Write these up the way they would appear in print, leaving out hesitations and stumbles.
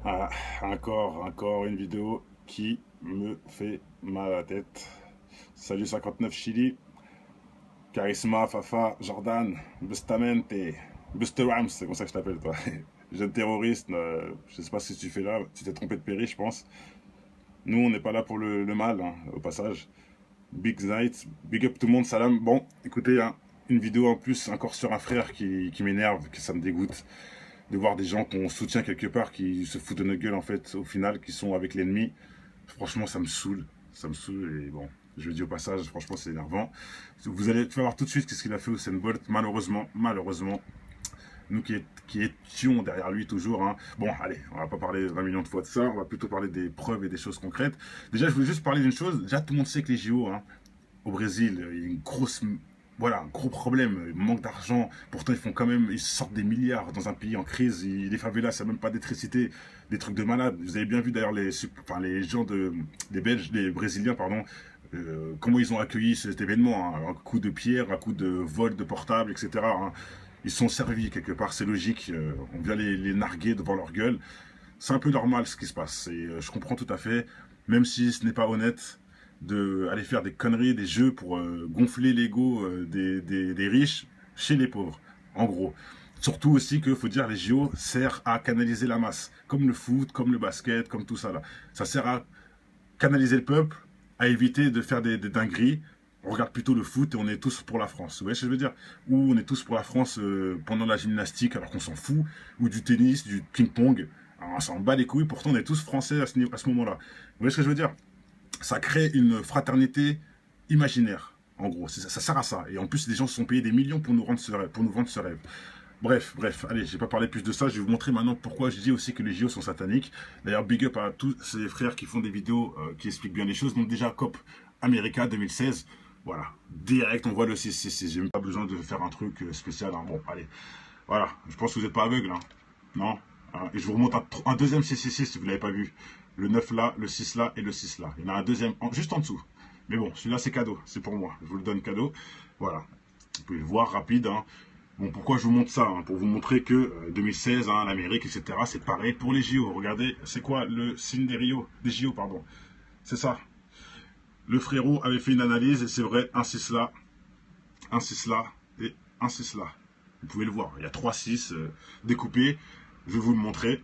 Ah, encore une vidéo qui me fait mal à la tête. Salut 59 Chili, Charisma, Fafa, Jordan, Bustamente, Buster Rams, c'est comme ça que je t'appelle toi. Jeune terroriste, je sais pas ce que tu fais là, tu t'es trompé de péri je pense. Nous on n'est pas là pour le mal, hein, au passage. Big night, big up tout le monde, salam. Bon, écoutez, hein, une vidéo en plus encore sur un frère qui m'énerve, que ça me dégoûte de voir des gens qu'on soutient quelque part qui se foutent de notre gueule en fait au final, qui sont avec l'ennemi. Franchement, ça me saoule et bon, je le dis au passage, franchement c'est énervant. Vous allez voir tout de suite qu'est-ce qu'il a fait Usain Bolt, malheureusement, nous qui étions derrière lui toujours. Hein. Bon, allez, on va pas parler 20 millions de fois de ça, on va plutôt parler des preuves et des choses concrètes. Déjà, je voulais juste parler d'une chose. Déjà, tout le monde sait que les JO, hein, au Brésil, il y a une grosse, voilà, un gros problème, il manque d'argent. Pourtant, ils sortent des milliards dans un pays en crise. Les favelas, ça n'a même pas d'électricité, des trucs de malade. Vous avez bien vu d'ailleurs les gens des Belges, des Brésiliens, pardon, comment ils ont accueilli cet événement, hein, un coup de pierre, un coup de vol de portable, etc. Hein. Ils sont servis quelque part, c'est logique. On vient les narguer devant leur gueule. C'est un peu normal ce qui se passe. Et je comprends tout à fait, même si ce n'est pas honnête d'aller faire des conneries, des jeux pour gonfler l'ego des riches chez les pauvres, en gros. Surtout aussi que, faut dire, les JO servent à canaliser la masse, comme le foot, comme le basket, comme tout ça là. Ça sert à canaliser le peuple, à éviter de faire des dingueries. On regarde plutôt le foot et on est tous pour la France. Vous voyez ce que je veux dire? Ou on est tous pour la France pendant la gymnastique alors qu'on s'en fout, ou du tennis, du ping-pong. On s'en bat les couilles, pourtant on est tous français à ce moment-là. Vous voyez ce que je veux dire? Ça crée une fraternité imaginaire, en gros. Ça sert à ça. Et en plus, les gens se sont payés des millions pour nous vendre ce rêve. Bref, allez, je vais pas parler plus de ça. Je vais vous montrer maintenant pourquoi je dis aussi que les JO sont sataniques. D'ailleurs, big up à tous ces frères qui font des vidéos qui expliquent bien les choses. Donc déjà, COP America 2016. Voilà, direct, on voit le 666. J'ai même pas besoin de faire un truc spécial. Hein. Bon, allez, voilà. Je pense que vous n'êtes pas aveugle, hein. Non. Hein. Et je vous remonte un deuxième 666 si vous l'avez pas vu. Le 9 là, le 6 là et le 6 là. Il y en a un deuxième juste en dessous. Mais bon, celui-là c'est cadeau, c'est pour moi. Je vous le donne cadeau. Voilà. Vous pouvez le voir rapide. Hein. Bon, pourquoi je vous montre ça hein? Pour vous montrer que 2016, hein, l'Amérique, etc., c'est pareil pour les JO. Regardez, c'est quoi le signe des JO, pardon. C'est ça. Le frérot avait fait une analyse et c'est vrai, un 6 là, un 6 là et un 6 là. Vous pouvez le voir, il y a 3 6 découpés. Je vais vous le montrer.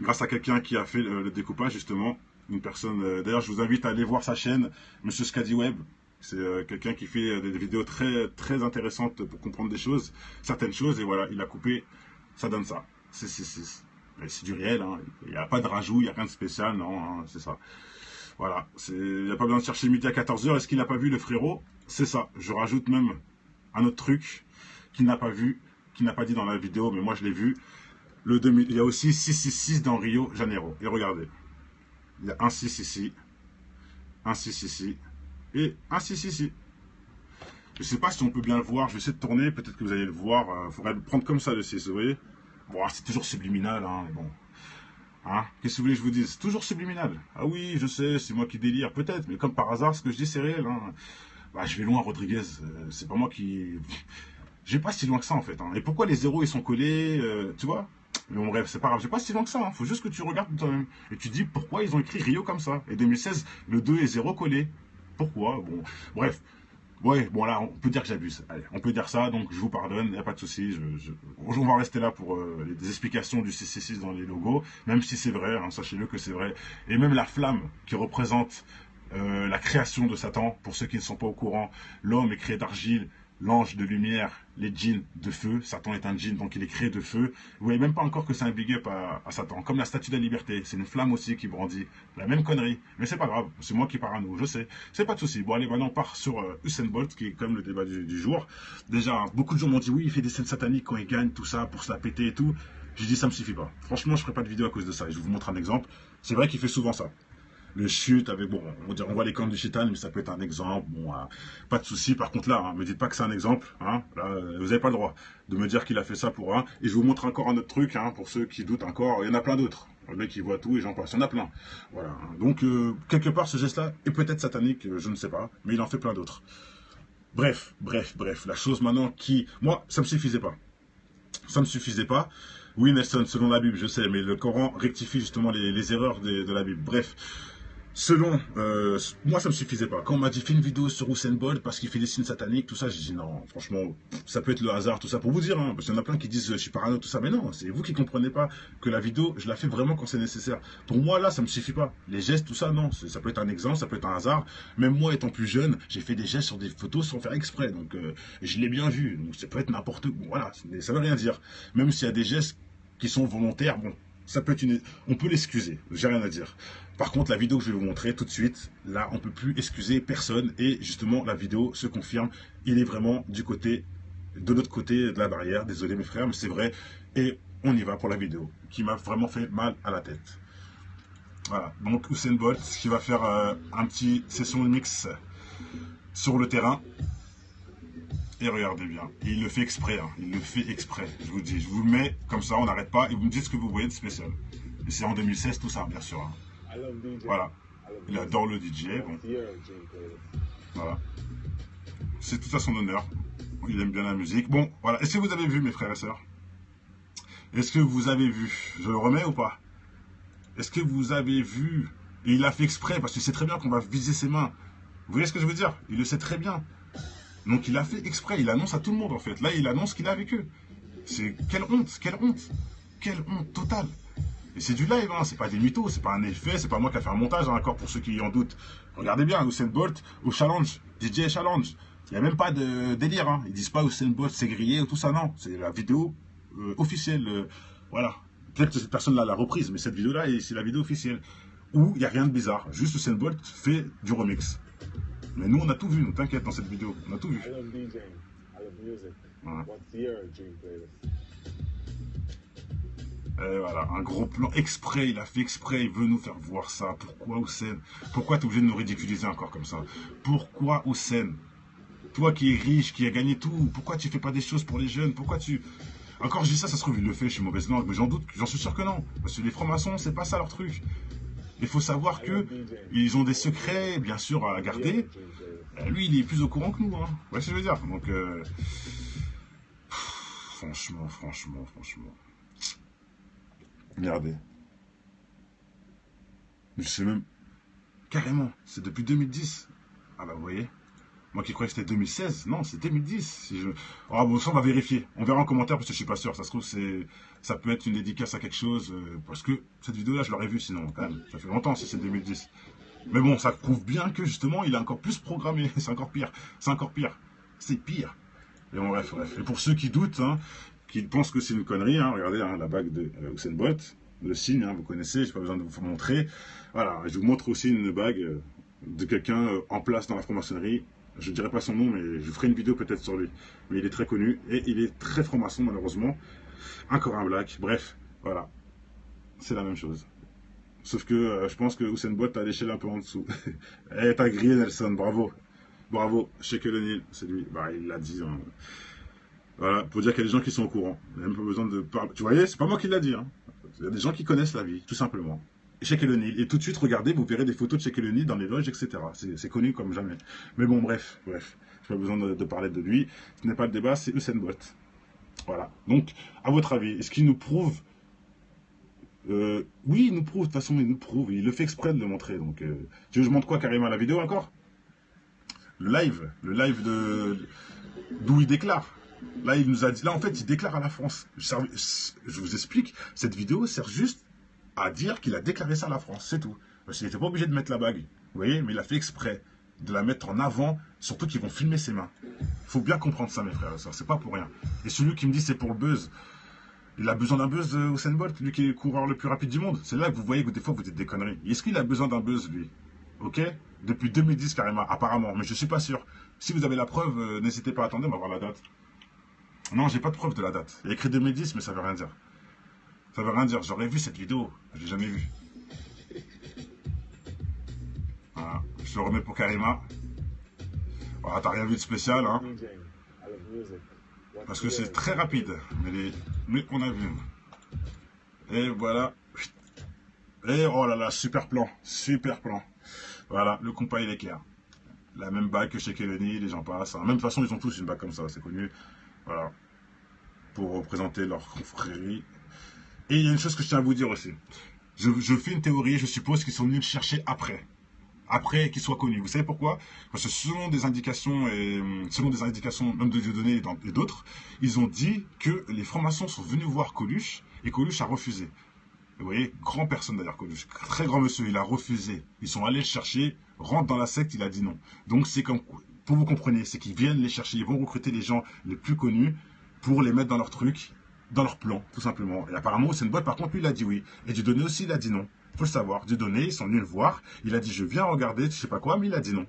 Grâce à quelqu'un qui a fait le découpage, justement. Une personne. D'ailleurs, je vous invite à aller voir sa chaîne, Monsieur Scadi Web. C'est quelqu'un qui fait des vidéos très intéressantes pour comprendre des choses, certaines choses, et voilà, il a coupé, ça donne ça. C'est du réel, hein. Il n'y a pas de rajout, il n'y a rien de spécial, non, hein, c'est ça. Voilà, il n'y a pas besoin de chercher midi à 14 h. Est-ce qu'il n'a pas vu le frérot? C'est ça. Je rajoute même un autre truc qu'il n'a pas vu, qu'il n'a pas dit dans la vidéo, mais moi je l'ai vu. Il y a aussi 666 dans Rio Janeiro. Et regardez, il y a un 6 ici, un 6 ici, et un 6 ici. Je ne sais pas si on peut bien le voir, je vais essayer de tourner, peut-être que vous allez le voir. Il faudrait le prendre comme ça le 6, vous voyez. Bon, c'est toujours subliminal, hein, bon. Hein, qu'est-ce que vous voulez que je vous dise? Toujours subliminal. Ah oui, je sais, c'est moi qui délire, peut-être, mais comme par hasard, ce que je dis, c'est réel. Hein. Bah, je vais loin, Rodriguez. C'est pas moi qui... J'ai pas si loin que ça, en fait. Hein. Et pourquoi les zéros, ils sont collés, tu vois? Mais bon, bref, c'est pas grave, j'ai pas si loin que ça. Hein. Faut juste que tu regardes toi-même. Et tu dis pourquoi ils ont écrit Rio comme ça. Et 2016, le 2 et 0 collé. Pourquoi? Bon, bref. Ouais, bon là, on peut dire que j'abuse. Allez, on peut dire ça, donc je vous pardonne, y a pas de souci. On va rester là pour les explications du 666 dans les logos, même si c'est vrai, hein, sachez-le que c'est vrai. Et même la flamme qui représente la création de Satan, pour ceux qui ne sont pas au courant, l'homme est créé d'argile, l'ange de lumière, les djinns de feu. Satan est un djinn, donc il est créé de feu. Vous voyez même pas encore que c'est un big up à Satan. Comme la statue de la liberté, c'est une flamme aussi qui brandit. La même connerie. Mais c'est pas grave, c'est moi qui pars à nous, je sais. C'est pas de souci. Bon, allez, maintenant on part sur Usain Bolt, qui est comme le débat du jour. Déjà, hein, beaucoup de gens m'ont dit oui, il fait des scènes sataniques quand il gagne, tout ça, pour se la péter et tout. J'ai dit ça me suffit pas. Franchement, je ferai pas de vidéo à cause de ça. Et je vous montre un exemple. C'est vrai qu'il fait souvent ça. Le chute avec, bon, on voit les cornes du chétan, mais ça peut être un exemple, bon, pas de souci. Par contre là, hein, me dites pas que c'est un exemple, hein, là, vous n'avez pas le droit de me dire qu'il a fait ça pour un. Et je vous montre encore un autre truc, hein, pour ceux qui doutent encore, il y en a plein d'autres. Le mec il voit tout et j'en passe, il y en a plein. Voilà. Hein. Donc quelque part ce geste-là est peut-être satanique, je ne sais pas, mais il en fait plein d'autres. Bref, la chose maintenant qui, moi, ça me suffisait pas. ça ne me suffisait pas. Oui, Nelson, selon la Bible, je sais, mais le Coran rectifie justement les erreurs de la Bible. Bref, selon, moi, ça me suffisait pas. Quand on m'a dit, fais une vidéo sur Usain Bolt parce qu'il fait des signes sataniques, tout ça, j'ai dit non, franchement, ça peut être le hasard, tout ça, pour vous dire, hein, parce qu'il y en a plein qui disent, je suis parano, tout ça, mais non, c'est vous qui comprenez pas que la vidéo, je la fais vraiment quand c'est nécessaire. Pour moi, là, ça me suffit pas. Les gestes, tout ça, non, ça peut être un exemple, ça peut être un hasard. Même moi, étant plus jeune, j'ai fait des gestes sur des photos sans faire exprès, donc je l'ai bien vu. Donc ça peut être n'importe quoi, voilà, ça veut rien dire. Même s'il y a des gestes qui sont volontaires, bon, ça peut être on peut l'excuser, j'ai rien à dire. Par contre, la vidéo que je vais vous montrer tout de suite, là, on peut plus excuser personne. Et justement, la vidéo se confirme. Il est vraiment de l'autre côté de la barrière. Désolé mes frères, mais c'est vrai. Et on y va pour la vidéo, qui m'a vraiment fait mal à la tête. Voilà. Donc Usain Bolt, qui va faire un petit session de mix sur le terrain. Et regardez bien, il le fait exprès, hein. Il le fait exprès, je vous dis. Je vous mets comme ça, on n'arrête pas, et vous me dites ce que vous voyez de spécial. Et c'est en 2016, tout ça, bien sûr, hein. Voilà, il adore le DJ, bon. Voilà, c'est tout à son honneur, il aime bien la musique. Bon, voilà, est-ce que vous avez vu, mes frères et sœurs? Est-ce que vous avez vu? Je le remets ou pas? Est-ce que vous avez vu? Et il l'a fait exprès, parce qu'il sait très bien qu'on va viser ses mains. Vous voyez ce que je veux dire? Il le sait très bien. Donc il a fait exprès, il annonce à tout le monde en fait. Là, il annonce qu'il est avec eux. C'est quelle honte, quelle honte, quelle honte totale. Et c'est du live, hein, c'est pas des mythos, c'est pas un effet, c'est pas moi qui a fait un montage, hein, encore pour ceux qui en doutent. Regardez bien, Usain Bolt au challenge, DJ challenge. Il n'y a même pas de délire, hein. Ils disent pas Usain Bolt c'est grillé ou tout ça, non. C'est la vidéo officielle. Voilà. Peut-être que cette personne-là l'a reprise, mais cette vidéo-là, c'est la vidéo officielle. Où il n'y a rien de bizarre. Juste Usain Bolt fait du remix. Mais nous, on a tout vu, nous, t'inquiète, dans cette vidéo. On a tout vu. Voilà. Et voilà, un gros plan exprès, il a fait exprès, il veut nous faire voir ça. Pourquoi Usain? Pourquoi t'es obligé de nous ridiculiser encore comme ça? Pourquoi Usain? Toi qui es riche, qui a gagné tout, pourquoi tu fais pas des choses pour les jeunes? Pourquoi tu... Encore je dis ça se trouve, il le fait, je suis mauvaise langue, mais j'en doute, j'en suis sûr que non. Parce que les francs-maçons, c'est pas ça leur truc. Il faut savoir que ils ont des secrets, bien sûr, à garder. Lui, il est plus au courant que nous, hein. Vous voyez ce que je veux dire? Donc, franchement. Regardez. Je sais même... Carrément, c'est depuis 2010. Ah bah, vous voyez. Moi qui croyais que c'était 2016, non, c'est 2010. Si je... Ah bon, ça on va vérifier. On verra en commentaire parce que je suis pas sûr. Ça se trouve, ça peut être une dédicace à quelque chose. Parce que cette vidéo-là, je l'aurais vue sinon, quand même. Ça fait longtemps si c'est 2010. Mais bon, ça prouve bien que justement, il est encore plus programmé. C'est encore pire. C'est encore pire. C'est pire. Et bon, bref. Et pour ceux qui doutent, hein, qui pensent que c'est une connerie, hein, regardez hein, la bague de Usain Bolt, le signe, hein, vous connaissez, j'ai pas besoin de vous montrer. Voilà, je vous montre aussi une bague de quelqu'un en place dans la franc-maçonnerie. Je ne dirai pas son nom, mais je ferai une vidéo peut-être sur lui. Mais il est très connu et il est très franc-maçon, malheureusement. Encore un black. Bref, voilà. C'est la même chose. Sauf que je pense que Usain Bolt a l'échelle un peu en dessous. Eh, t'as grillé Nelson, bravo. Bravo, Shaquille O'Neal, c'est lui. Bah, il l'a dit. Hein. Voilà, pour dire qu'il y a des gens qui sont au courant. Il n'y a même pas besoin de parler. Tu voyais, c'est pas moi qui l'a dit. Hein. Il y a des gens qui connaissent la vie, tout simplement. Shaquille O'Neal. Et tout de suite, regardez, vous verrez des photos de Shaquille O'Neal dans les loges, etc. C'est connu comme jamais. Mais bon, bref. Je n'ai pas besoin de parler de lui. Ce n'est pas le débat, c'est Usain Bolt. Voilà. Donc, à votre avis, est-ce qu'il nous prouve oui, il nous prouve, de toute façon, il nous prouve. Il le fait exprès de le montrer. Donc, tu veux que je montre quoi carrément à la vidéo encore? Le live d'où il déclare. Là, il nous a dit, là, en fait, il déclare à la France. Je vous explique, cette vidéo sert juste à dire qu'il a déclaré ça à la France, c'est tout. Parce qu'il n'était pas obligé de mettre la bague, vous voyez, mais il a fait exprès de la mettre en avant, surtout qu'ils vont filmer ses mains. Il faut bien comprendre ça, mes frères et sœurs, c'est pas pour rien. Et celui qui me dit c'est pour le buzz, il a besoin d'un buzz, Usain Bolt, lui qui est le coureur le plus rapide du monde. C'est là que vous voyez que des fois vous dites des conneries. Est-ce qu'il a besoin d'un buzz, lui? Ok? Depuis 2010 carrément, apparemment, mais je suis pas sûr. Si vous avez la preuve, n'hésitez pas à attendre, on va voir la date. Non, j'ai pas de preuve de la date. Il y a écrit 2010, mais ça veut rien dire. Ça veut rien dire. J'aurais vu cette vidéo. Je l'ai jamais vue. Voilà. Je le remets pour Karima. Voilà, t'as rien vu de spécial, hein. Parce que c'est très rapide. Mais on a vu. Et voilà. Et oh là là, super plan. Super plan. Voilà, le compas il est clair. La même bague que chez Kelly, les gens passent. Hein. Même de toute façon, ils ont tous une bague comme ça, c'est connu. Voilà. pour représenter leur confrérie. Et il y a une chose que je tiens à vous dire aussi. Je fais une théorie, je suppose qu'ils sont venus le chercher après qu'il soit connu. Vous savez pourquoi? Parce que selon des indications, même de Dieudonné et d'autres, ils ont dit que les francs-maçons sont venus voir Coluche et Coluche a refusé. Vous voyez, grand personne d'ailleurs, Coluche, très grand monsieur, il a refusé. Ils sont allés le chercher, rentre dans la secte, il a dit non. Donc c'est comme, pour vous compreniez, c'est qu'ils viennent les chercher, ils vont recruter les gens les plus connus pour les mettre dans leur truc, dans leur plan, tout simplement. Et apparemment, c'est une boîte, par contre, lui, il a dit oui. Et Dieudonné aussi, il a dit non. Faut le savoir. Dieudonné, ils sont venus le voir. Il a dit, je viens regarder, je sais pas quoi, mais il a dit non.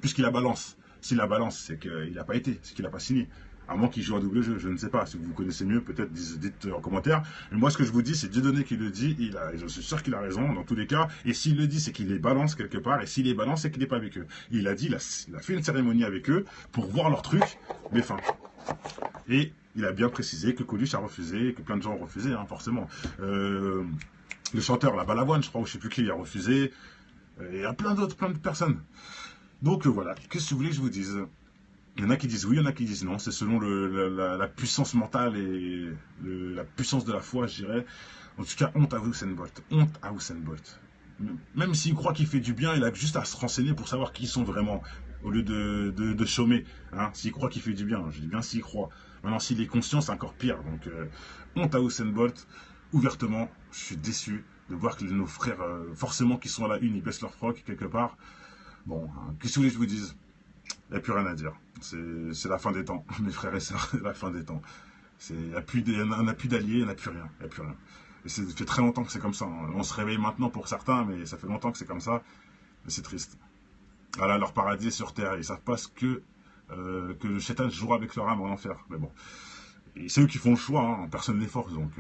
Puisqu'il a balance. S'il a balance, c'est qu'il n'a pas été, c'est qu'il n'a pas signé. À moins qu'il joue un double jeu, je ne sais pas. Si vous connaissez mieux, peut-être dites en commentaire. Mais moi, ce que je vous dis, c'est Dieudonné qui le dit. Je suis sûr qu'il a raison, dans tous les cas. Et s'il le dit, c'est qu'il les balance quelque part. Et s'il les balance, c'est qu'il n'est pas avec eux. Il a dit, il a fait une cérémonie avec eux pour voir leur truc, mais fin. Et il a bien précisé que Coluche a refusé, que plein de gens ont refusé, hein, forcément. Le chanteur, la Balavoine, je crois, ou je sais plus qui, il a refusé. Il y a plein d'autres, plein de personnes. Donc voilà, qu'est-ce que vous voulez que je vous dise? Il y en a qui disent oui, il y en a qui disent non. C'est selon la puissance mentale et la puissance de la foi, je dirais. En tout cas, honte à Usain Bolt. Honte à Usain Bolt. Même s'il croit qu'il fait du bien, il a juste à se renseigner pour savoir qui ils sont vraiment, au lieu de chômer. Hein. S'il croit qu'il fait du bien, je dis bien s'il croit. Maintenant, s'il est conscient, c'est encore pire. Donc, honte à Usain Bolt. Ouvertement, je suis déçu de voir que nos frères, forcément, qui sont à la une, ils baissent leur froc quelque part. Bon, hein, qu'est-ce que vous voulez que je vous dise? Il n'y a plus rien à dire. C'est la fin des temps, mes frères et sœurs, c'est la fin des temps. On n'a plus d'alliés, il n'y a plus rien. Il n'y a plus rien. Et ça fait très longtemps que c'est comme ça. Hein. On se réveille maintenant pour certains, mais ça fait longtemps que c'est comme ça. Mais c'est triste. Voilà, leur paradis est sur terre. Ils ne savent pas que le Shaitan jouera avec leur âme en enfer. Mais bon. C'est eux qui font le choix, hein. Personne ne les force. Donc,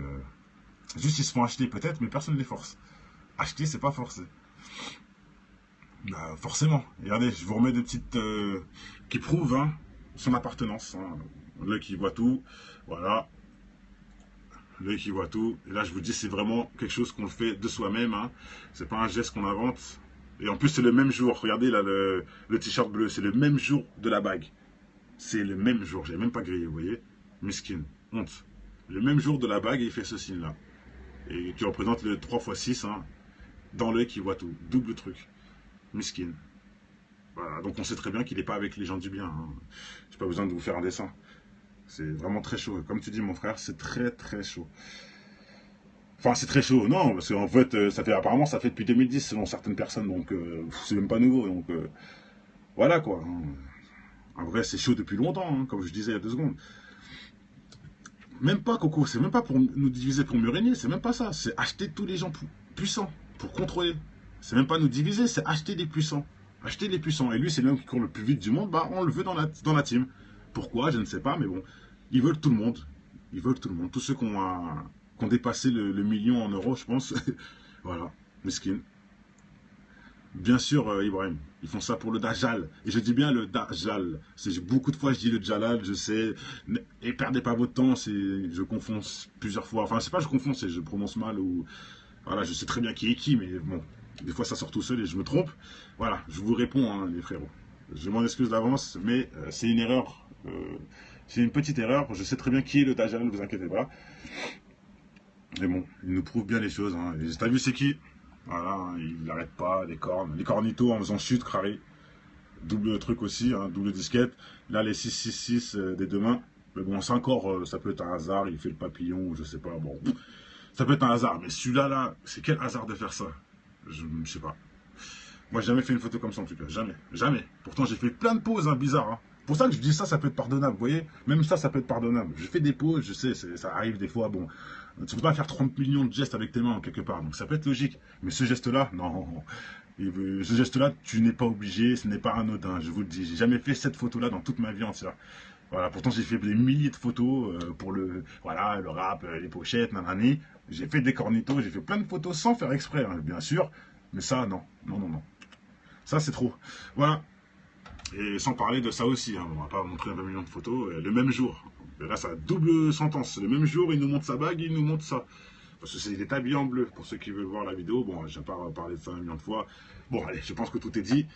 juste ils se font acheter peut-être, mais personne ne les force. Acheter, c'est pas forcé. Bah, forcément. Regardez, je vous remets des petites qui prouvent hein, son appartenance. Hein. L'œil qui voit tout. Voilà. L'œil qui voit tout. Et là, je vous dis, c'est vraiment quelque chose qu'on fait de soi-même. Hein. C'est pas un geste qu'on invente. Et en plus, c'est le même jour. Regardez là, le t-shirt bleu. C'est le même jour de la bague. C'est le même jour. J'ai même pas grillé, vous voyez. Miskin. Honte. Le même jour de la bague, il fait ce signe-là. Et qui représente le 3x6. Hein, dans l'œil qui voit tout. Double truc. Miskin. Voilà. Donc on sait très bien qu'il n'est pas avec les gens du bien. Hein. Je n'ai pas besoin de vous faire un dessin. C'est vraiment très chaud. Comme tu dis, mon frère, c'est très très chaud. Enfin, c'est très chaud, non, parce qu'en fait, apparemment, ça fait depuis 2010 selon certaines personnes, donc c'est même pas nouveau. Donc voilà quoi. En vrai, c'est chaud depuis longtemps, hein, comme je disais il y a 2 secondes. Même pas, Coco, c'est même pas pour nous diviser, pour mieux régner, c'est même pas ça. C'est acheter tous les gens puissants pour contrôler. C'est même pas nous diviser, c'est acheter des puissants. Acheter des puissants. Et lui, c'est l'homme qui court le plus vite du monde, bah on le veut dans la team. Pourquoi? Je ne sais pas, mais bon. Ils veulent tout le monde. Ils veulent tout le monde. Tous ceux qui ont dépassé le million en euros, je pense. Voilà. Mesquine. Bien sûr, Ibrahim. Ils font ça pour le Dajjal. Et je dis bien le Dajjal. Beaucoup de fois, je dis le Jalal, je sais. Et perdez pas votre temps. Je confonds plusieurs fois. Enfin, c'est pas je confonds, c'est je prononce mal ou. Voilà, je sais très bien qui est qui, mais bon. Des fois, ça sort tout seul et je me trompe. Voilà, je vous réponds, hein, les frérots. Je m'en excuse d'avance, mais c'est une erreur. C'est une petite erreur. Je sais très bien qui est le Dajjal, ne vous inquiétez pas. Mais bon, il nous prouve bien les choses. Hein. T'as vu, c'est qui? Voilà, hein, il n'arrête pas, les cornes. Les cornitos en faisant chute, craré. Double truc aussi, hein, double disquette. Là, les 666 des 2 mains. Mais bon, c'est encore, ça peut être un hasard. Il fait le papillon, je sais pas. Bon, ça peut être un hasard. Mais celui-là, là, c'est quel hasard de faire ça? Je ne sais pas. Moi, j'ai jamais fait une photo comme ça en tout cas. Jamais. Jamais. Pourtant, j'ai fait plein de poses hein, bizarres. Hein. Pour ça que je dis ça, ça peut être pardonnable. Vous voyez? Même ça peut être pardonnable. Je fais des poses, je sais, ça arrive des fois. Bon, tu ne peux pas faire 30 millions de gestes avec tes mains quelque part. Donc ça peut être logique. Mais ce geste-là, non. Ce geste-là, tu n'es pas obligé. Ce n'est pas anodin. Je vous le dis. J'ai jamais fait cette photo-là dans toute ma vie entière. Voilà, pourtant j'ai fait des milliers de photos pour le rap, les pochettes, nanani. J'ai fait des cornitos, j'ai fait plein de photos sans faire exprès, hein, bien sûr. Mais ça, non. Non, non, non. Ça, c'est trop. Voilà. Et sans parler de ça aussi, hein, on va pas montrer 20 millions de photos le même jour. Et là, ça a double sentence. Le même jour, il nous montre sa bague, il nous montre ça. Parce que il est habillé en bleu. Pour ceux qui veulent voir la vidéo, bon, je n'ai pas parlé de ça 1 million de fois. Bon, allez, je pense que tout est dit.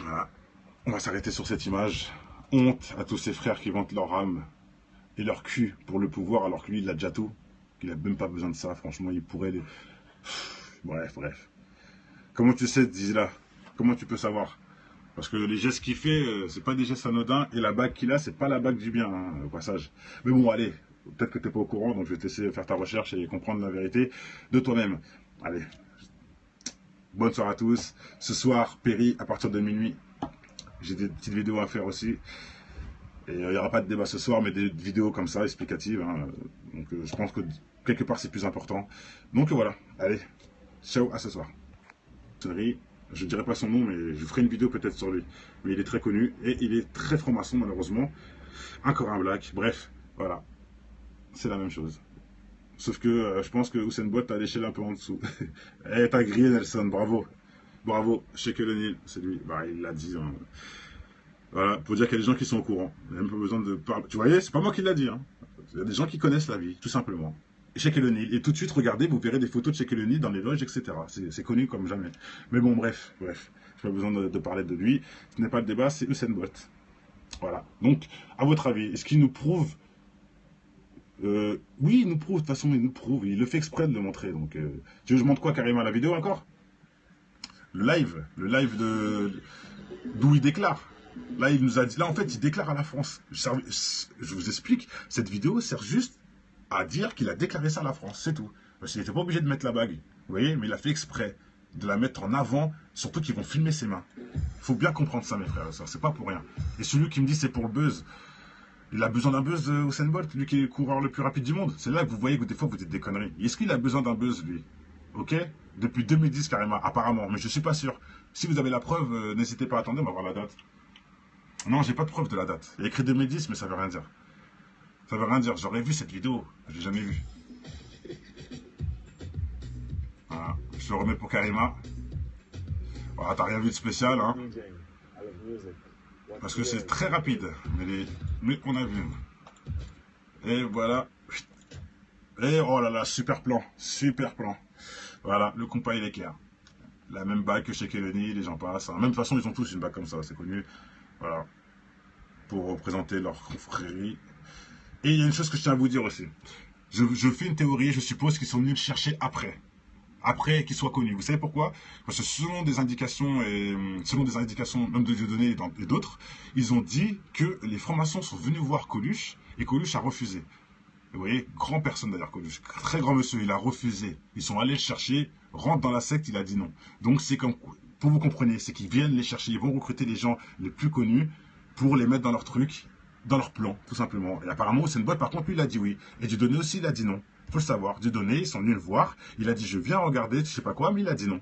Voilà. On va s'arrêter sur cette image. Honte à tous ces frères qui vantent leur âme. et leur cul pour le pouvoir, alors que lui, il a déjà tout. Il a même pas besoin de ça, franchement, il pourrait... Bref. Comment tu sais, Dizla? Comment tu peux savoir? Parce que les gestes qu'il fait, c'est pas des gestes anodins, et la bague qu'il a, c'est pas la bague du bien, hein, au passage. Mais bon, allez, peut-être que t'es pas au courant, donc je vais t'essayer de faire ta recherche et comprendre la vérité de toi-même. Allez, bonne soirée à tous. Ce soir, Péri, à partir de minuit, j'ai des petites vidéos à faire aussi. Et il n'y aura pas de débat ce soir, mais des vidéos comme ça, explicatives, hein. Donc je pense que quelque part c'est plus important. Donc voilà, allez, ciao, à ce soir. Sonnerie, je ne dirai pas son nom, mais je ferai une vidéo peut-être sur lui. Mais il est très connu et il est très franc-maçon malheureusement. Encore un black, bref, voilà, c'est la même chose. Sauf que je pense que Usain Bolt a l'échelle un peu en dessous. Eh, t'as grillé Nelson, bravo. Bravo, Sheikh El O'Neal, c'est lui. Bah, il l'a dit. Hein. Voilà, pour dire qu'il y a des gens qui sont au courant. Il n'y a même pas besoin de parler. Tu voyais, c'est pas moi qui l'a dit. Hein. Il y a des gens qui connaissent la vie, tout simplement. Sheikh El O'Neal. Et tout de suite, regardez, vous verrez des photos de Sheikh El O'Neal dans les loges, etc. C'est connu comme jamais. Mais bon, bref. Je n'ai pas besoin de parler de lui. Ce n'est pas le débat, c'est Usain Bolt. Voilà. Donc, à votre avis, est-ce qu'il nous prouve oui, il nous prouve, de toute façon, il nous prouve. Il le fait exprès de le montrer. Donc, tu veux que je montre quoi carrément à la vidéo encore? Le live d'où il déclare. Là, il nous a dit, là, en fait, il déclare à la France. Je vous explique, cette vidéo sert juste à dire qu'il a déclaré ça à la France, c'est tout. Parce qu'il n'était pas obligé de mettre la bague, vous voyez, mais il a fait exprès de la mettre en avant, surtout qu'ils vont filmer ses mains. Il faut bien comprendre ça, mes frères et sœurs, c'est pas pour rien. Et celui qui me dit c'est pour le buzz, il a besoin d'un buzz, Usain Bolt, lui qui est le coureur le plus rapide du monde. C'est là que vous voyez que des fois vous dites des conneries. Est-ce qu'il a besoin d'un buzz, lui? Ok? Depuis 2010 carrément, apparemment, mais je suis pas sûr. Si vous avez la preuve, n'hésitez pas à attendre, on va voir la date. Non, j'ai pas de preuve de la date. Il y a écrit 2010, mais ça veut rien dire. Ça veut rien dire. J'aurais vu cette vidéo, je l'ai jamais vue. Voilà, je le remets pour Karima. Voilà, t'as rien vu de spécial, hein? Parce que c'est très rapide, mais on a vu. Et voilà. Et oh là là, super plan, super plan. Voilà, le compas il est clair. La même bague que chez Kelly, les gens passent. Hein. Même de toute façon, ils ont tous une bague comme ça, c'est connu. Voilà. Pour représenter leur confrérie. Et il y a une chose que je tiens à vous dire aussi. Je fais une théorie, je suppose qu'ils sont venus le chercher après. Après qu'il soit connu. Vous savez pourquoi? Parce que selon des indications, même de Dieudonné et d'autres, ils ont dit que les francs-maçons sont venus voir Coluche et Coluche a refusé. Vous voyez, grand personne d'ailleurs, Coluche. Très grand monsieur, il a refusé. Ils sont allés le chercher, rentre dans la secte, il a dit non. Donc c'est comme, pour vous compreniez, c'est qu'ils viennent les chercher, ils vont recruter les gens les plus connus pour les mettre dans leur truc, dans leur plan, tout simplement. Et apparemment, c'est une boîte, par contre, lui, il a dit oui. Et Dieudonné aussi, il a dit non. Faut le savoir. Dieudonné, ils sont venus le voir. Il a dit, je viens regarder, je sais pas quoi, mais il a dit non.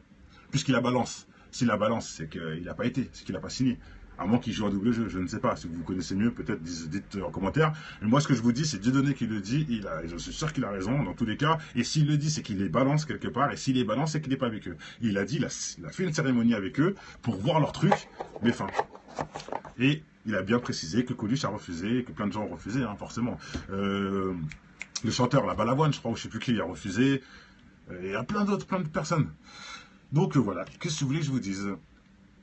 Puisqu'il a balance. S'il a balance, c'est qu'il n'a pas été, c'est qu'il n'a pas signé. À moins qu'il joue à double jeu, je ne sais pas. Si vous connaissez mieux, peut-être dites en commentaire. Mais moi, ce que je vous dis, c'est Dieudonné qui le dit. Je suis sûr qu'il a raison dans tous les cas. Et s'il le dit, c'est qu'il les balance quelque part. Et s'il les balance, c'est qu'il n'est pas avec eux. Il a dit, il a fait une cérémonie avec eux pour voir leur truc, mais fin. Et il a bien précisé que Coluche a refusé, que plein de gens ont refusé, hein, forcément. Le chanteur, la Balavoine, je crois, ou je sais plus qui, il a refusé. Et il y a plein d'autres, plein de personnes. Donc voilà, qu'est-ce que vous voulez que je vous dise?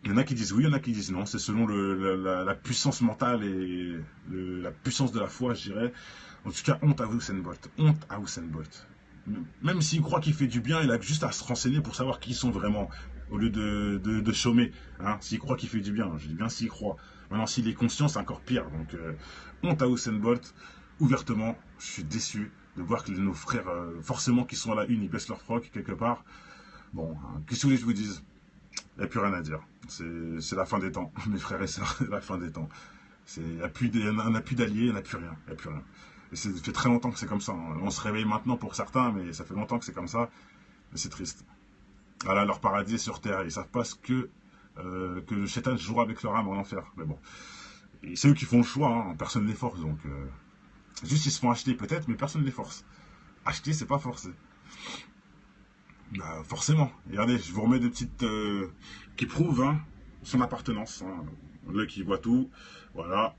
Il y en a qui disent oui, il y en a qui disent non. C'est selon la puissance mentale et la puissance de la foi, je dirais. En tout cas, honte à Usain Bolt. Honte à Usain Bolt. Même s'il croit qu'il fait du bien, il a juste à se renseigner pour savoir qui ils sont vraiment. Au lieu de chômer. Hein, s'il croit qu'il fait du bien, je dis bien s'il croit. Maintenant, s'il est conscient, c'est encore pire. Donc, honte à Usain Bolt. Ouvertement, je suis déçu de voir que nos frères, forcément, qui sont à la une, ils baissent leur froc quelque part. Bon, hein, qu'est-ce que vous voulez que je vous dise? Il n'y a plus rien à dire. C'est la fin des temps, mes frères et sœurs, c'est la fin des temps. On n'a plus d'alliés, il n'y a plus rien. Il n'y a plus rien. Et ça fait très longtemps que c'est comme ça. Hein. On se réveille maintenant pour certains, mais ça fait longtemps que c'est comme ça. Mais c'est triste. Voilà, leur paradis est sur terre. Ils ne savent pas ce que le Shaitan jouera avec leur âme en enfer. Mais bon. C'est eux qui font le choix, hein. Personne ne les force. Donc, juste ils se font acheter peut-être, mais personne ne les force. Acheter, c'est pas forcé. Bah, forcément. Regardez, je vous remets des petites qui prouvent hein, son appartenance. Hein. L'œil qui voit tout. Voilà.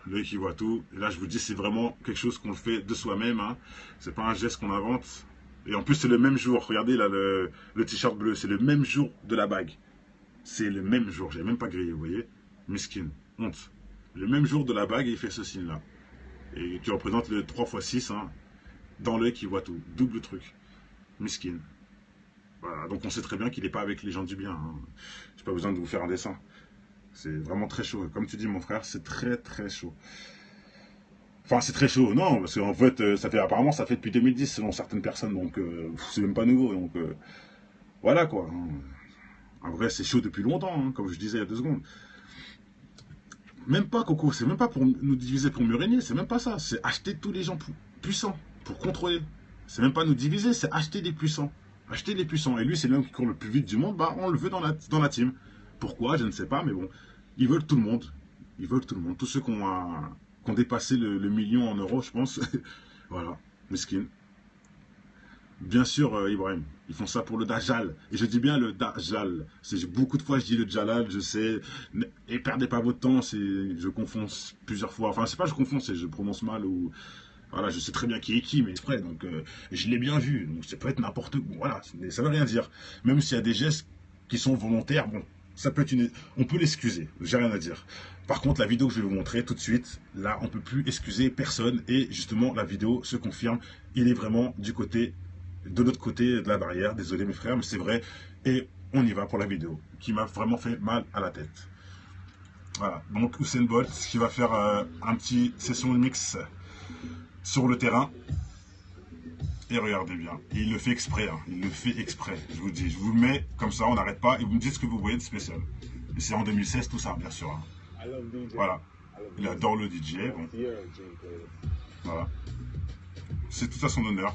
L'œil qui voit tout. Et là, je vous dis, c'est vraiment quelque chose qu'on fait de soi-même. Hein. C'est pas un geste qu'on invente. Et en plus, c'est le même jour. Regardez là, le t-shirt bleu. C'est le même jour de la bague. C'est le même jour. J'ai même pas grillé, vous voyez. Miskin. Honte. Le même jour de la bague, et il fait ce signe-là. Et tu représentes le 3 x 6, hein, dans l'œil qui voit tout. Double truc. Miskin. Voilà, donc on sait très bien qu'il n'est pas avec les gens du bien. Hein. J'ai pas besoin de vous faire un dessin. C'est vraiment très chaud. Comme tu dis, mon frère, c'est très très chaud. Enfin, c'est très chaud, non, parce qu'en fait, apparemment, ça fait depuis 2010 selon certaines personnes, donc c'est même pas nouveau. Donc voilà quoi. En vrai, c'est chaud depuis longtemps, hein, comme je disais il y a 2 secondes. Même pas, Coco, c'est même pas pour nous diviser pour mieux régner, c'est même pas ça. C'est acheter tous les gens puissants pour contrôler. C'est même pas nous diviser, c'est acheter les puissants. Acheter les puissants. Et lui, c'est l'homme qui court le plus vite du monde, bah on le veut dans la team. Pourquoi, je ne sais pas, mais bon. Ils veulent tout le monde. Ils veulent tout le monde. Tous ceux qui ont dépassé le million en euros, je pense. Voilà, mesquine. Bien sûr, Ibrahim, ils font ça pour le Dajjal. Et je dis bien le Dajjal. Beaucoup de fois, je dis le Jalal, je sais. Et perdez pas votre temps, je confonds plusieurs fois. Enfin, c'est pas je confonds, c'est je prononce mal ou. Voilà, je sais très bien qui est qui, mais exprès, donc je l'ai bien vu. Donc ça peut être n'importe quoi. Voilà, ça veut rien dire. Même s'il y a des gestes qui sont volontaires, bon, ça peut être on peut l'excuser, j'ai rien à dire. Par contre, la vidéo que je vais vous montrer tout de suite, là, on peut plus excuser personne. Et justement, la vidéo se confirme. Il est vraiment de l'autre côté de la barrière. Désolé mes frères, mais c'est vrai. Et on y va pour la vidéo, qui m'a vraiment fait mal à la tête. Voilà, donc Usain Bolt qui va faire un petit session de mix sur le terrain. Et regardez bien, et il le fait exprès, hein. Il le fait exprès, je vous dis. Je vous mets comme ça, on n'arrête pas, et vous me dites ce que vous voyez de spécial. Et c'est en 2016 tout ça, bien sûr. Hein. Voilà, il adore le DJ. Bon. Voilà, c'est tout à son honneur.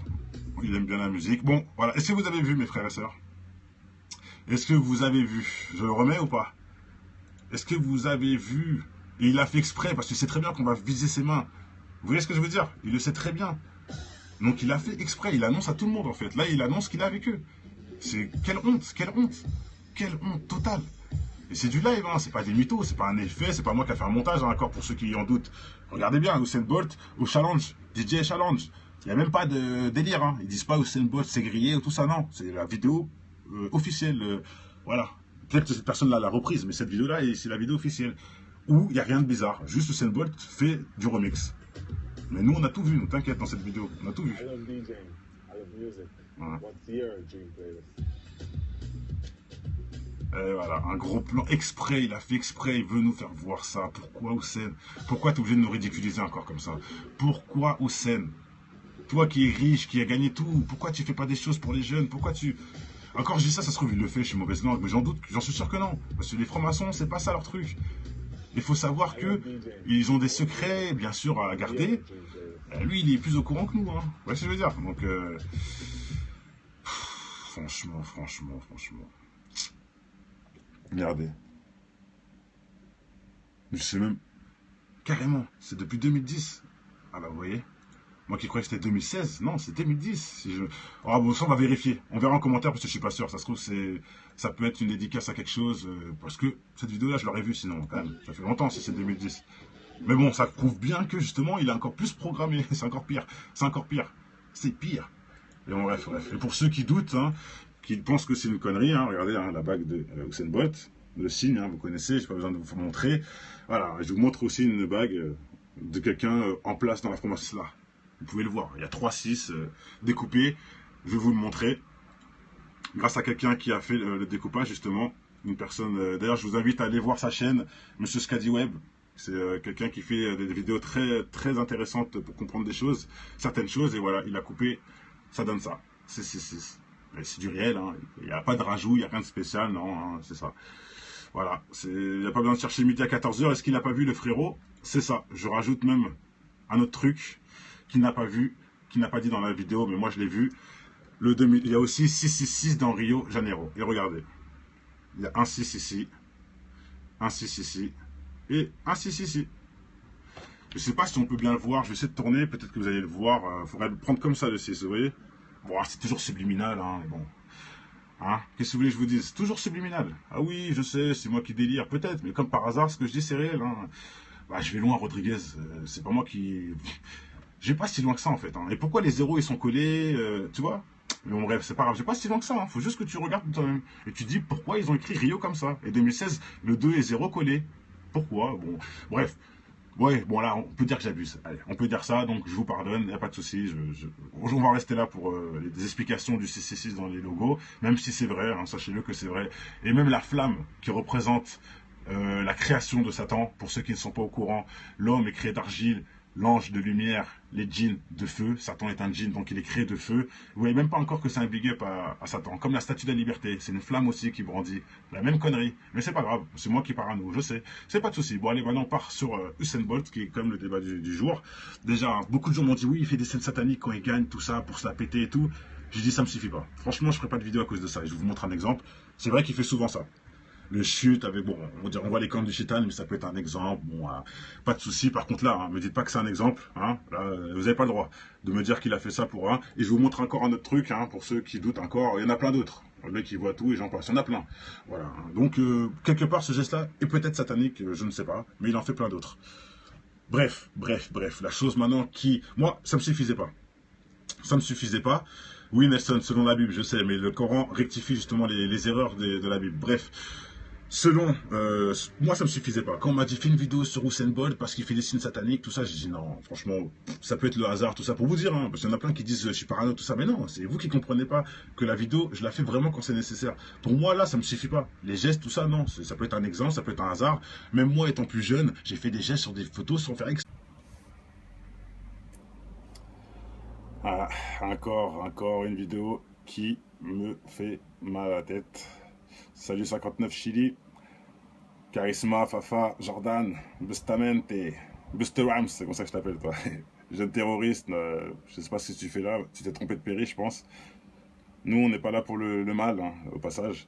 Il aime bien la musique. Bon, voilà, est-ce que vous avez vu mes frères et sœurs? Est-ce que vous avez vu? Je le remets ou pas? Est-ce que vous avez vu? Et il a fait exprès, parce qu'il sait très bien qu'on va viser ses mains. Vous voyez ce que je veux dire? Il le sait très bien. Donc il a fait exprès, il annonce à tout le monde en fait. Là, il annonce qu'il est avec eux. C'est quelle honte, quelle honte, quelle honte totale. Et c'est du live, hein, c'est pas des mythos, c'est pas un effet, c'est pas moi qui a fait un montage, hein, d'accord, pour ceux qui en doutent. Regardez bien, Usain Bolt au challenge, DJ challenge. Il n'y a même pas de délire, hein. Ils disent pas Usain Bolt c'est grillé ou tout ça, non. C'est la vidéo officielle. Voilà. Peut-être que cette personne-là l'a reprise, mais cette vidéo-là, c'est la vidéo officielle. Où il n'y a rien de bizarre. Juste Usain Bolt fait du remix. Mais nous, on a tout vu, nous, t'inquiète, dans cette vidéo. On a tout vu. Voilà. Et voilà, un gros plan exprès, il a fait exprès, il veut nous faire voir ça. Pourquoi Houssen? Pourquoi t'es obligé de nous ridiculiser encore comme ça? Pourquoi Houssen? Toi qui es riche, qui a gagné tout, pourquoi tu fais pas des choses pour les jeunes? Pourquoi tu... Encore je dis ça, ça se trouve il le fait, je suis mauvaise langue, mais j'en suis sûr que non. Parce que les francs-maçons, c'est pas ça leur truc. Il faut savoir que ils ont des secrets, bien sûr, à garder. Lui, il est plus au courant que nous. Hein. Vous voyez ce que je veux dire? Donc, franchement. Regardez. Je sais même... Carrément, c'est depuis 2010. Ah bah, vous voyez. Moi qui croyais que c'était 2016, non, c'est 2010. Ah bon, ça on va vérifier. On verra en commentaire parce que je suis pas sûr. Ça se trouve, ça peut être une dédicace à quelque chose. Parce que cette vidéo-là, je l'aurais vue sinon, quand même. Ça fait longtemps si c'est 2010. Mais bon, ça prouve bien que justement, il est encore plus programmé. C'est encore pire. C'est encore pire. C'est pire. Et bon, bref. Et pour ceux qui doutent, hein, qui pensent que c'est une connerie, hein, regardez hein, la bague de Usain Bolt, le signe, hein, vous connaissez, j'ai pas besoin de vous montrer. Voilà, je vous montre aussi une bague de quelqu'un en place dans la formation là. Vous pouvez le voir, il y a 3-6 découpés. Je vais vous le montrer. Grâce à quelqu'un qui a fait le découpage, justement. Une personne. D'ailleurs, je vous invite à aller voir sa chaîne, Monsieur Scadyweb. C'est quelqu'un qui fait des vidéos très, très intéressantes pour comprendre des choses, certaines choses. Et voilà, il a coupé, ça donne ça. C'est du réel, hein. Il n'y a pas de rajout, il n'y a rien de spécial, non, hein, c'est ça. Voilà, il n'y a pas besoin de chercher midi à 14h. Est-ce qu'il n'a pas vu le frérot? C'est ça. Je rajoute même un autre truc qu'il n'a pas vu, qu'il n'a pas dit dans la vidéo, mais moi je l'ai vu. Il y a aussi 666 dans Rio Janeiro. Et regardez, il y a un 6 ici, un 6 ici, et un 6 ici. Je ne sais pas si on peut bien le voir, je vais essayer de tourner, peut-être que vous allez le voir. Il faudrait le prendre comme ça le 6, vous voyez. Bon, c'est toujours subliminal, hein, mais bon. Hein, qu'est-ce que vous voulez que je vous dise? C'est toujours subliminal. Ah oui, je sais, c'est moi qui délire, peut-être, mais comme par hasard, ce que je dis, c'est réel. Hein. Bah, je vais loin, Rodriguez. C'est pas moi qui... J'ai pas si loin que ça en fait. Hein. Et pourquoi les zéros ils sont collés, tu vois? Mais bon bref, c'est pas grave, j'ai pas si loin que ça. Hein. Faut juste que tu regardes toi-même. Et tu dis pourquoi ils ont écrit Rio comme ça. Et 2016, le 2 et 0 collés. Pourquoi? Bon, bref. Ouais, bon là, on peut dire que j'abuse. Allez, on peut dire ça, donc je vous pardonne, il n'y a pas de souci. On va rester là pour les explications du 666 dans les logos, même si c'est vrai, hein, sachez-le que c'est vrai. Et même la flamme qui représente la création de Satan, pour ceux qui ne sont pas au courant, l'homme est créé d'argile, l'ange de lumière, les djinns de feu. Satan est un djinn, donc il est créé de feu. Vous voyez même pas encore que c'est un big up à Satan. Comme la statue de la liberté, c'est une flamme aussi qui brandit. La même connerie. Mais c'est pas grave, c'est moi qui parano, je sais. C'est pas de souci. Bon allez, maintenant on part sur Usain Bolt, qui est comme le débat du jour. Déjà, beaucoup de gens m'ont dit oui, il fait des scènes sataniques quand il gagne, tout ça, pour se la péter et tout. J'ai dit ça me suffit pas. Franchement, je ferai pas de vidéo à cause de ça. Et je vous montre un exemple. C'est vrai qu'il fait souvent ça. Le chute avec, bon, on voit les cornes du chétan, mais ça peut être un exemple, bon, pas de souci. Par contre là, me dites pas que c'est un exemple, hein, là, vous n'avez pas le droit de me dire qu'il a fait ça pour un. Et je vous montre encore un autre truc, hein, pour ceux qui doutent encore, il y en a plein d'autres. Le mec qui voit tout et j'en passe, il y en a plein. Voilà, donc quelque part ce geste-là est peut-être satanique, je ne sais pas, mais il en fait plein d'autres. Bref, la chose maintenant qui, moi, ça me suffisait pas. Ça ne me suffisait pas. Oui, Nelson, selon la Bible, je sais, mais le Coran rectifie justement les erreurs de la Bible. Bref, selon, moi, ça me suffisait pas. Quand on m'a dit, fais une vidéo sur Usain Bolt parce qu'il fait des signes sataniques, tout ça, j'ai dit non, franchement, ça peut être le hasard, tout ça, pour vous dire, hein, parce qu'il y en a plein qui disent, je suis parano, tout ça, mais non, c'est vous qui comprenez pas que la vidéo, je la fais vraiment quand c'est nécessaire. Pour moi, là, ça me suffit pas. Les gestes, tout ça, non, ça peut être un exemple, ça peut être un hasard. Même moi, étant plus jeune, j'ai fait des gestes sur des photos sans faire exprès. Ah, encore une vidéo qui me fait mal à la tête. Salut 59 Chili, Charisma, Fafa, Jordan, Bustamente, Buster Rams, c'est comme ça que je t'appelle toi. Jeune terroriste, je sais pas ce que tu fais là, tu t'es trompé de péri je pense. Nous on n'est pas là pour le mal, hein, au passage.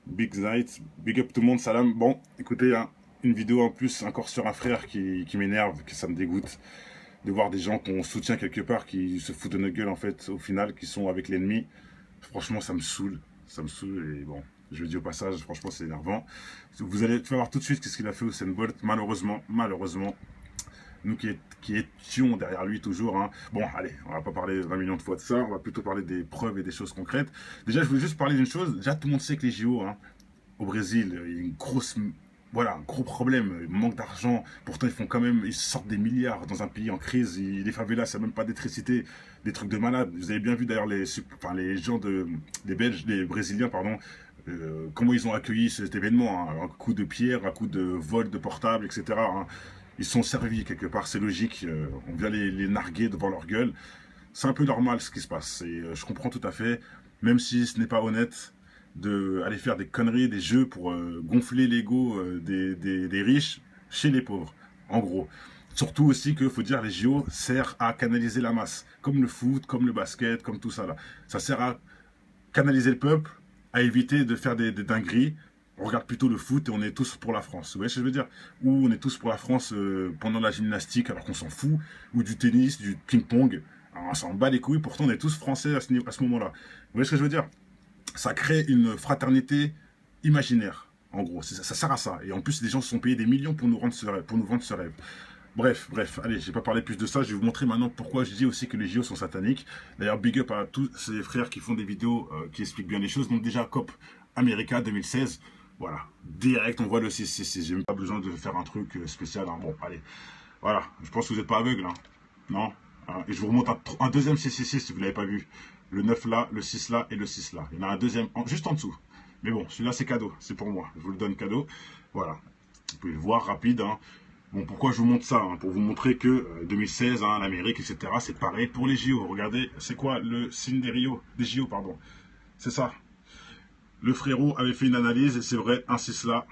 Big Night, big up tout le monde, salam. Bon, écoutez, hein, une vidéo en plus encore sur un frère qui m'énerve, que ça me dégoûte. De voir des gens qu'on soutient quelque part qui se foutent de notre gueule en fait au final, qui sont avec l'ennemi. Franchement ça me saoule et bon, je le dis au passage, franchement c'est énervant. Vous allez voir tout de suite ce qu'il a fait Usain Bolt, malheureusement, nous qui étions derrière lui toujours, hein. Bon allez, on va pas parler 20 millions de fois de ça, on va plutôt parler des preuves et des choses concrètes. Déjà je voulais juste parler d'une chose, déjà tout le monde sait que les JO, hein, au Brésil, il y a une grosse, voilà, un gros problème, manque d'argent. Pourtant, ils font quand même, ils sortent des milliards dans un pays en crise. Les favelas, ça n'a même pas d'électricité, des trucs de malade. Vous avez bien vu d'ailleurs les gens les Belges, les Brésiliens, pardon, comment ils ont accueilli cet événement, hein, un coup de pierre, un coup de vol de portable, etc. Hein. Ils sont servis quelque part, c'est logique. On vient les narguer devant leur gueule. C'est un peu normal ce qui se passe. Et je comprends tout à fait, même si ce n'est pas honnête d'aller faire des conneries, des jeux pour gonfler l'ego des riches chez les pauvres, en gros. Surtout aussi qu'il faut dire les JO servent à canaliser la masse, comme le foot, comme le basket, comme tout ça là. Ça sert à canaliser le peuple, à éviter de faire des dingueries. On regarde plutôt le foot et on est tous pour la France. Vous voyez ce que je veux dire? Ou on est tous pour la France pendant la gymnastique alors qu'on s'en fout, ou du tennis, du ping-pong. On s'en bat les couilles, pourtant on est tous français à ce moment-là. Vous voyez ce que je veux dire? Ça crée une fraternité imaginaire, en gros. Ça sert à ça. Et en plus, les gens se sont payés des millions pour nous vendre ce rêve. Bref, allez, je vais pas parler plus de ça. Je vais vous montrer maintenant pourquoi je dis aussi que les JO sont sataniques. D'ailleurs, big up à tous ces frères qui font des vidéos qui expliquent bien les choses. Donc déjà, COP America 2016. Voilà, direct, on voit le 666. J'ai même pas besoin de faire un truc spécial. Hein. Bon, allez. Voilà, je pense que vous n'êtes pas aveugle. Hein. Non, hein. Et je vous remonte un deuxième 666 si vous ne l'avez pas vu. Le 9 là, le 6 là et le 6 là. Il y en a un deuxième juste en dessous. Mais bon, celui-là c'est cadeau, c'est pour moi. Je vous le donne cadeau. Voilà. Vous pouvez le voir rapide. Hein. Bon, pourquoi je vous montre ça hein? Pour vous montrer que 2016, hein, l'Amérique, etc., c'est pareil pour les JO. Regardez, c'est quoi le signe des JO, pardon. C'est ça. Le frérot avait fait une analyse et c'est vrai, un 6 là,